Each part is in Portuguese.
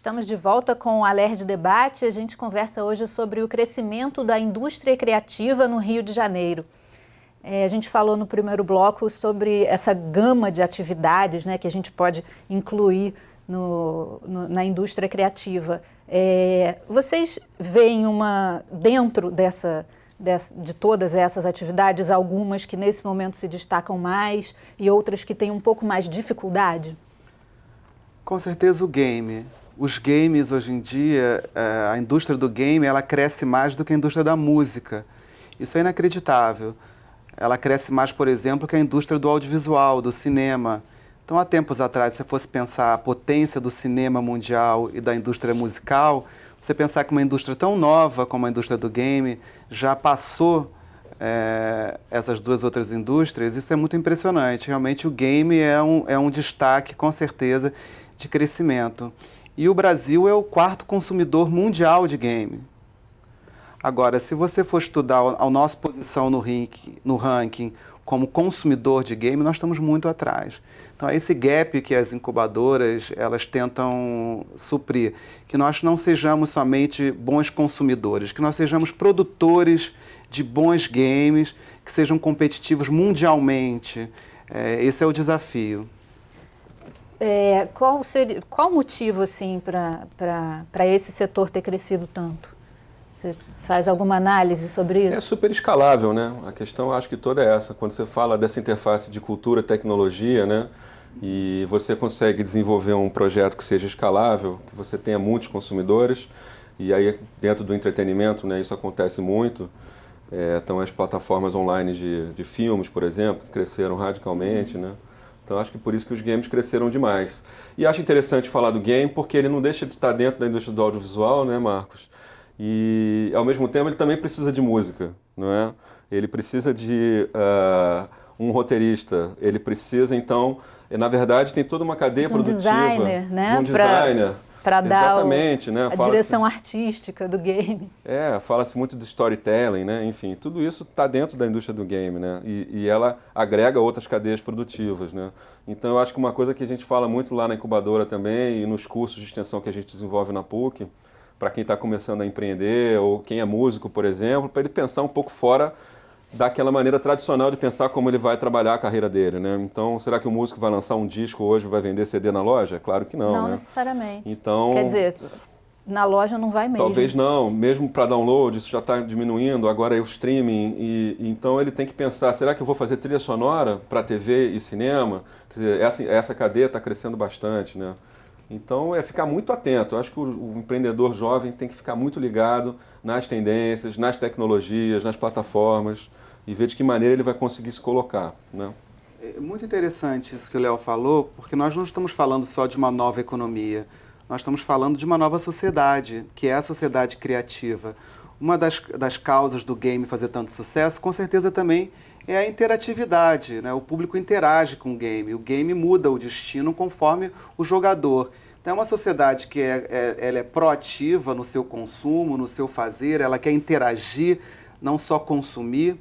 Estamos de volta com o Alerj Debate. A gente conversa hoje sobre o crescimento da indústria criativa no Rio de Janeiro. A gente falou no primeiro bloco sobre essa gama de atividades, né, que a gente pode incluir na indústria criativa. Vocês veem dentro de todas essas atividades, algumas que nesse momento se destacam mais e outras que têm um pouco mais de dificuldade? Com certeza o game. Os games hoje em dia, a indústria do game, ela cresce mais do que a indústria da música. Isso é inacreditável. Ela cresce mais, por exemplo, que a indústria do audiovisual, do cinema. Então, há tempos atrás, se você fosse pensar a potência do cinema mundial e da indústria musical, você pensar que uma indústria tão nova como a indústria do game já passou essas duas outras indústrias, isso é muito impressionante. Realmente, o game é um destaque, com certeza, de crescimento. E o Brasil é o quarto consumidor mundial de game. Agora, se você for estudar a nossa posição no ranking como consumidor de game, nós estamos muito atrás. Então, é esse gap que as incubadoras elas tentam suprir, que nós não sejamos somente bons consumidores, que nós sejamos produtores de bons games, que sejam competitivos mundialmente. Esse é o desafio. Qual o motivo assim, para esse setor ter crescido tanto? Você faz alguma análise sobre isso? É super escalável, né? A questão, acho que toda é essa. Quando você fala dessa interface de cultura e tecnologia, né? E você consegue desenvolver um projeto que seja escalável, que você tenha muitos consumidores, e aí dentro do entretenimento, né, isso acontece muito. Então as plataformas online de filmes, por exemplo, que cresceram radicalmente, né? Então acho que por isso que os games cresceram demais. E acho interessante falar do game porque ele não deixa de estar dentro da indústria do audiovisual, né, Marcos? E ao mesmo tempo ele também precisa de música, não é? Ele precisa de um roteirista, ele precisa então, na verdade tem toda uma cadeia produtiva. Designer, né? De um designer. Para dar né? a direção artística do game. Fala-se muito do storytelling, né? Enfim, tudo isso está dentro da indústria do game, né? E ela agrega outras cadeias produtivas, né? Então eu acho que uma coisa que a gente fala muito lá na incubadora também e nos cursos de extensão que a gente desenvolve na PUC, para quem está começando a empreender ou quem é músico, por exemplo, para ele pensar um pouco fora daquela maneira tradicional de pensar como ele vai trabalhar a carreira dele, né? Então, será que o músico vai lançar um disco hoje e vai vender CD na loja? Claro que não, Não né? necessariamente. Então, quer dizer, na loja não vai mesmo. Talvez não, mesmo para download, isso já está diminuindo, agora é o streaming, e então ele tem que pensar, será que eu vou fazer trilha sonora para TV e cinema? Quer dizer, essa cadeia está crescendo bastante, né? Então, ficar muito atento. Eu acho que o empreendedor jovem tem que ficar muito ligado nas tendências, nas tecnologias, nas plataformas e ver de que maneira ele vai conseguir se colocar, né? É muito interessante isso que o Léo falou, porque nós não estamos falando só de uma nova economia, nós estamos falando de uma nova sociedade, que é a sociedade criativa. Uma das causas do game fazer tanto sucesso, com certeza também é a interatividade, né? O público interage com o game muda o destino conforme o jogador. Então é uma sociedade que ela é proativa no seu consumo, no seu fazer, ela quer interagir, não só consumir.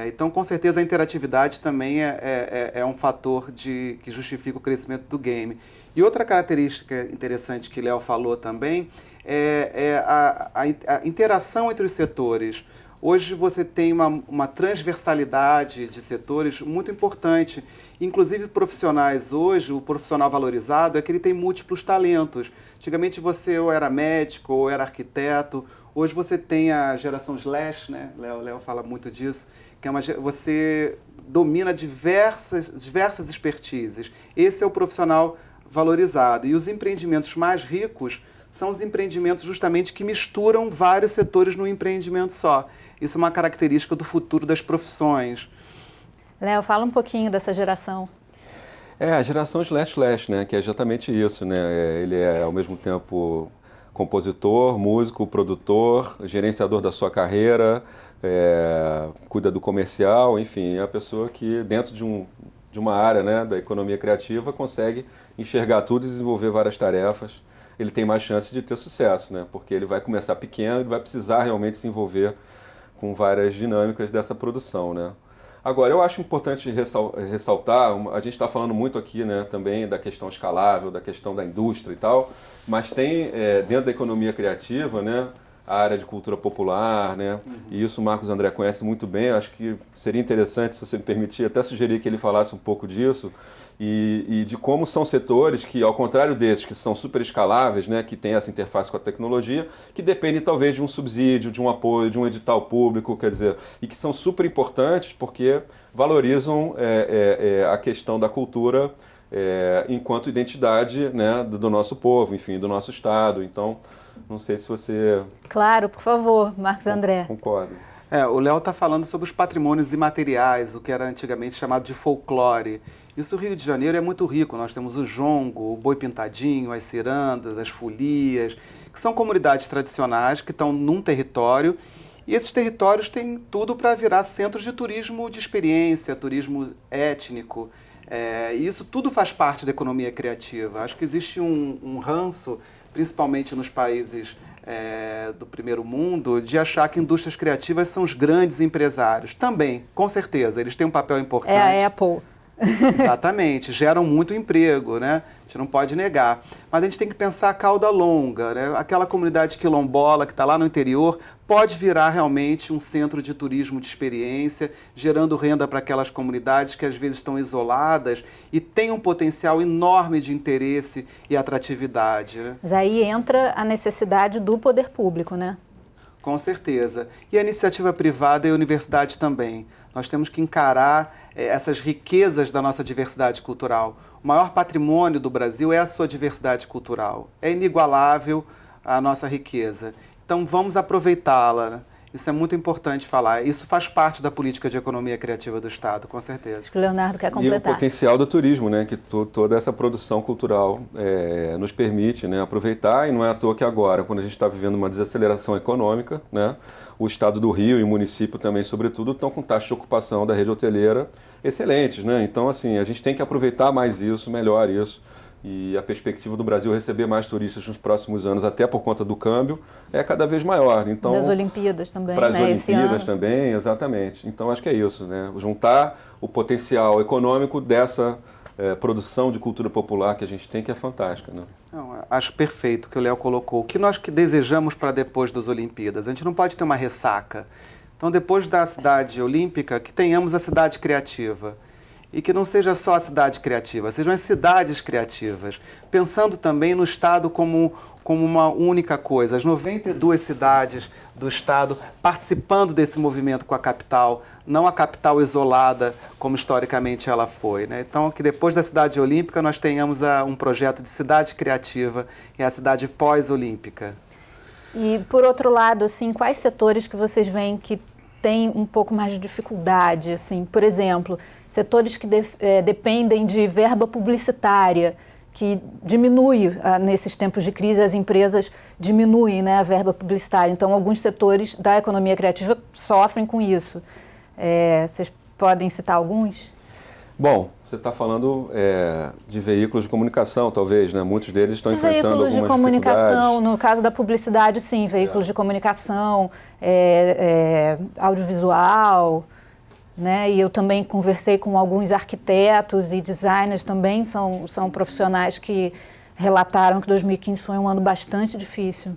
Então, com certeza, a interatividade também é um fator que justifica o crescimento do game. E outra característica interessante que Léo falou também é a interação entre os setores. Hoje você tem uma transversalidade de setores muito importante. Inclusive profissionais hoje, o profissional valorizado é que ele tem múltiplos talentos. Antigamente você ou era médico ou era arquiteto. Hoje você tem a geração slash, né? Léo fala muito disso, que você domina diversas expertises. Esse é o profissional valorizado. E os empreendimentos mais ricos são os empreendimentos justamente que misturam vários setores num empreendimento só. Isso é uma característica do futuro das profissões. Léo, fala um pouquinho dessa geração. A geração slash, né? Que é exatamente isso, né? Ele é, ao mesmo tempo, compositor, músico, produtor, gerenciador da sua carreira, cuida do comercial, enfim, é a pessoa que, dentro de uma área, né, da economia criativa, consegue enxergar tudo e desenvolver várias tarefas. Ele tem mais chance de ter sucesso, né? Porque ele vai começar pequeno, ele vai precisar realmente se envolver com várias dinâmicas dessa produção, né? Agora, eu acho importante ressaltar, a gente está falando muito aqui, né, também da questão escalável, da questão da indústria e tal, mas tem dentro da economia criativa, né, a área de cultura popular, né, e isso o Marcos André conhece muito bem. Eu acho que seria interessante, se você me permitir, até sugerir que ele falasse um pouco disso, e de como são setores que, ao contrário desses, que são super escaláveis, né, que tem essa interface com a tecnologia, que dependem talvez de um subsídio, de um apoio, de um edital público, quer dizer, e que são super importantes porque valorizam a questão da cultura enquanto identidade, né, do nosso povo, enfim, do nosso Estado. Então, não sei se você... Claro, por favor, Marcos André. Concordo. O Léo está falando sobre os patrimônios imateriais, o que era antigamente chamado de folclore. Isso, o Rio de Janeiro é muito rico. Nós temos o jongo, o boi pintadinho, as cirandas, as folias, que são comunidades tradicionais que estão num território, e esses territórios têm tudo para virar centros de turismo de experiência, turismo étnico. E isso tudo faz parte da economia criativa. Acho que existe um ranço, principalmente nos países do primeiro mundo, de achar que indústrias criativas são os grandes empresários. Também, com certeza, eles têm um papel importante. É a Apple. Exatamente, geram muito emprego, né? A gente não pode negar. Mas a gente tem que pensar a cauda longa, né? Aquela comunidade quilombola que está lá no interior pode virar realmente um centro de turismo de experiência, gerando renda para aquelas comunidades que às vezes estão isoladas e têm um potencial enorme de interesse e atratividade, né? Mas aí entra a necessidade do poder público, né? Com certeza. E a iniciativa privada e a universidade também. Nós temos que encarar essas riquezas da nossa diversidade cultural. O maior patrimônio do Brasil é a sua diversidade cultural. É inigualável a nossa riqueza. Então vamos aproveitá-la, né? Isso é muito importante falar. Isso faz parte da política de economia criativa do Estado, com certeza. Acho que o Leonardo quer completar. E o potencial do turismo, né, que toda essa produção cultural nos permite, né, aproveitar, e não é à toa que agora, quando a gente está vivendo uma desaceleração econômica, né, o Estado do Rio e o município também, sobretudo, estão com taxa de ocupação da rede hoteleira excelentes, né? Então, assim, a gente tem que aproveitar mais isso, melhor isso. E a perspectiva do Brasil receber mais turistas nos próximos anos, até por conta do câmbio, é cada vez maior. Então, das Olimpíadas também, para as né? Olimpíadas também, exatamente. Então, acho que é isso, né? Juntar o potencial econômico dessa produção de cultura popular que a gente tem, que é fantástica, né? Não, acho perfeito o que o Léo colocou. O que nós que desejamos para depois das Olimpíadas? A gente não pode ter uma ressaca. Então, depois da cidade olímpica, que tenhamos a cidade criativa. E que não seja só a cidade criativa, sejam as cidades criativas, pensando também no Estado como uma única coisa. As 92 cidades do Estado participando desse movimento com a capital, não a capital isolada como historicamente ela foi, né? Então, que depois da cidade olímpica nós tenhamos um projeto de cidade criativa, que é a cidade pós-olímpica. E, por outro lado, assim, quais setores que vocês veem que têm um pouco mais de dificuldade? Assim, por exemplo, setores que dependem de verba publicitária, que diminui, nesses tempos de crise, as empresas diminuem, né, a verba publicitária. Então, alguns setores da economia criativa sofrem com isso. Vocês podem citar alguns? Bom, você está falando de veículos de comunicação, talvez, né? Muitos deles estão enfrentando algumas veículos de comunicação, dificuldades. No caso da publicidade, sim, veículos de comunicação, audiovisual, né? E eu também conversei com alguns arquitetos e designers também, são profissionais que relataram que 2015 foi um ano bastante difícil.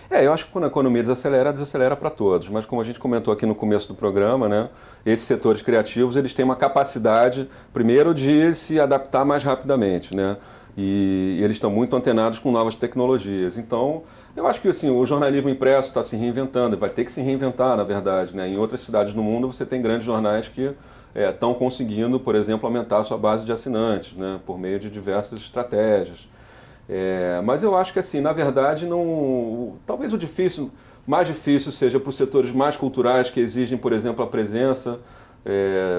Eu acho que quando a economia desacelera para todos. Mas como a gente comentou aqui no começo do programa, né, esses setores criativos, eles têm uma capacidade, primeiro, de se adaptar mais rapidamente, né? E eles estão muito antenados com novas tecnologias. Então, eu acho que assim, o jornalismo impresso está se reinventando, vai ter que se reinventar, na verdade, né? Em outras cidades no mundo, você tem grandes jornais que estão conseguindo, por exemplo, aumentar a sua base de assinantes, né, por meio de diversas estratégias. Mas eu acho que, assim, na verdade, talvez o mais difícil seja para os setores mais culturais que exigem, por exemplo, a presença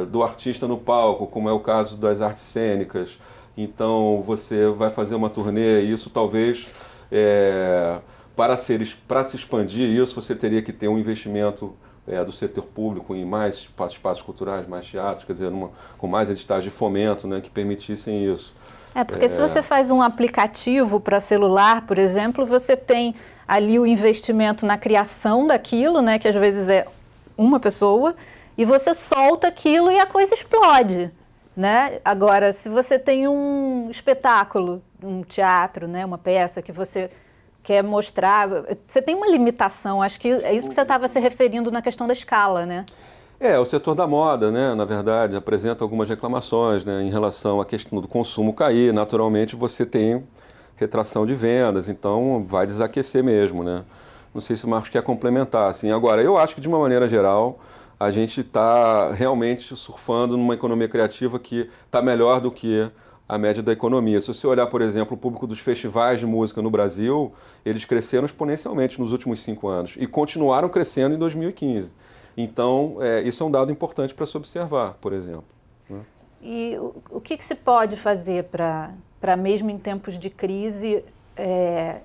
do artista no palco, como é o caso das artes cênicas. Então, você vai fazer uma turnê e isso talvez, para se expandir isso, você teria que ter um investimento do setor público em mais espaços culturais, mais teatros, quer dizer, com mais editais de fomento, né, que permitissem isso. Porque se você faz um aplicativo para celular, por exemplo, você tem ali o investimento na criação daquilo, né, que às vezes é uma pessoa, e você solta aquilo e a coisa explode, né? Agora, se você tem um espetáculo, um teatro, né, uma peça que você quer mostrar, você tem uma limitação, acho que é isso que você estava se referindo na questão da escala, né? O setor da moda, né, na verdade, apresenta algumas reclamações, né, em relação à questão do consumo cair. Naturalmente, você tem retração de vendas, então vai desaquecer mesmo, né? Não sei se o Marcos quer complementar, assim. Agora, eu acho que, de uma maneira geral, a gente está realmente surfando numa economia criativa que está melhor do que a média da economia. Se você olhar, por exemplo, o público dos festivais de música no Brasil, eles cresceram exponencialmente nos últimos 5 anos e continuaram crescendo em 2015. Então, isso é um dado importante para se observar, por exemplo. Né? E o que se pode fazer para mesmo em tempos de crise,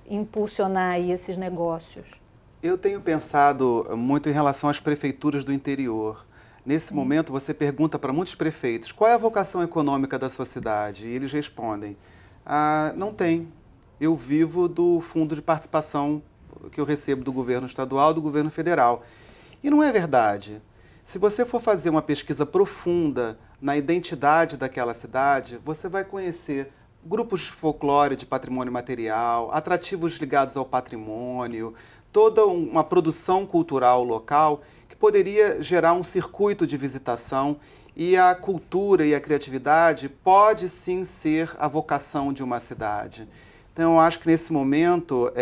impulsionar aí esses negócios? Eu tenho pensado muito em relação às prefeituras do interior. Nesse momento, você pergunta para muitos prefeitos qual é a vocação econômica da sua cidade, e eles respondem, não tem. Eu vivo do fundo de participação que eu recebo do governo estadual, do governo federal. E não é verdade. Se você for fazer uma pesquisa profunda na identidade daquela cidade, você vai conhecer grupos de folclore de patrimônio material, atrativos ligados ao patrimônio, toda uma produção cultural local que poderia gerar um circuito de visitação, e a cultura e a criatividade pode sim ser a vocação de uma cidade. Então, eu acho que nesse momento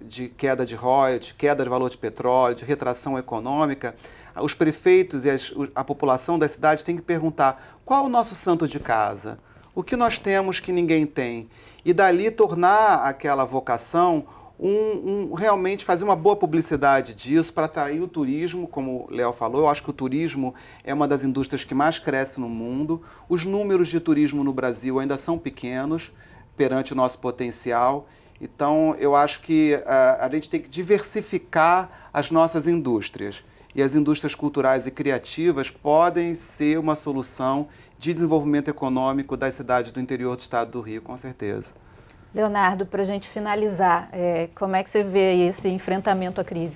de queda de royalties, queda de valor de petróleo, de retração econômica, os prefeitos e a população da cidade têm que perguntar qual o nosso santo de casa, o que nós temos que ninguém tem, e dali tornar aquela vocação realmente fazer uma boa publicidade disso para atrair o turismo, como o Léo falou. Eu acho que o turismo é uma das indústrias que mais cresce no mundo. Os números de turismo no Brasil ainda são pequenos perante o nosso potencial. Então, eu acho que a gente tem que diversificar as nossas indústrias. E as indústrias culturais e criativas podem ser uma solução de desenvolvimento econômico das cidades do interior do estado do Rio, com certeza. Leonardo, para a gente finalizar, como é que você vê esse enfrentamento à crise?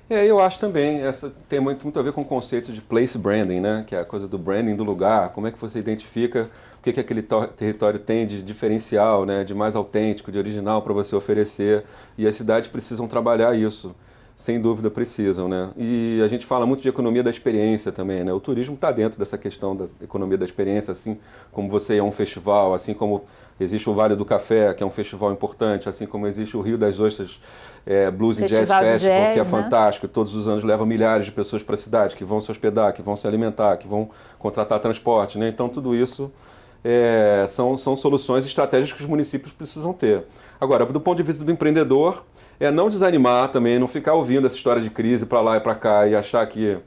Eu acho também, essa tem muito a ver com o conceito de place branding, né? Que é a coisa do branding do lugar, como é que você identifica o que aquele território tem de diferencial, né? De mais autêntico, de original para você oferecer, e as cidades precisam trabalhar isso. Sem dúvida precisam, né? E a gente fala muito de economia da experiência também, né? O turismo está dentro dessa questão da economia da experiência, assim como você é um festival, assim como existe o Vale do Café, que é um festival importante, assim como existe o Rio das Ostras Blues and Jazz Festival, que é fantástico, todos os anos leva milhares de pessoas para a cidade, que vão se hospedar, que vão se alimentar, que vão contratar transporte, né? Então tudo isso são soluções estratégicas que os municípios precisam ter. Agora, do ponto de vista do empreendedor, não desanimar também, não ficar ouvindo essa história de crise para lá e para cá e achar que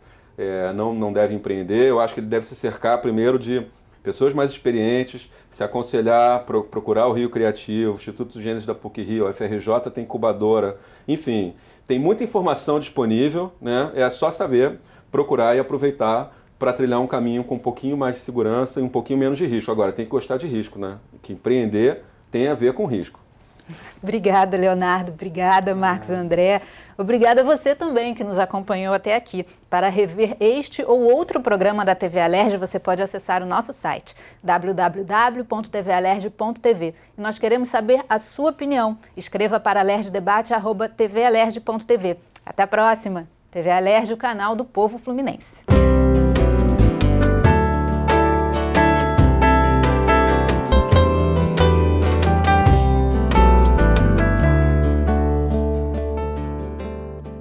não deve empreender. Eu acho que ele deve se cercar primeiro de pessoas mais experientes, se aconselhar, procurar o Rio Criativo, o Instituto dos Gêneros da PUC-Rio, a FRJ tem incubadora, enfim, tem muita informação disponível, né? É só saber procurar e aproveitar para trilhar um caminho com um pouquinho mais de segurança e um pouquinho menos de risco. Agora, tem que gostar de risco, né? Que empreender tem a ver com risco. Obrigada, Leonardo. Obrigada, Marcos André. Obrigada a você também que nos acompanhou até aqui. Para rever este ou outro programa da TV Alerj, você pode acessar o nosso site www.tvalerj.tv. E nós queremos saber a sua opinião. Escreva para alerjdebate@tvalerj.tv. Até a próxima. TV Alerj, o canal do povo fluminense.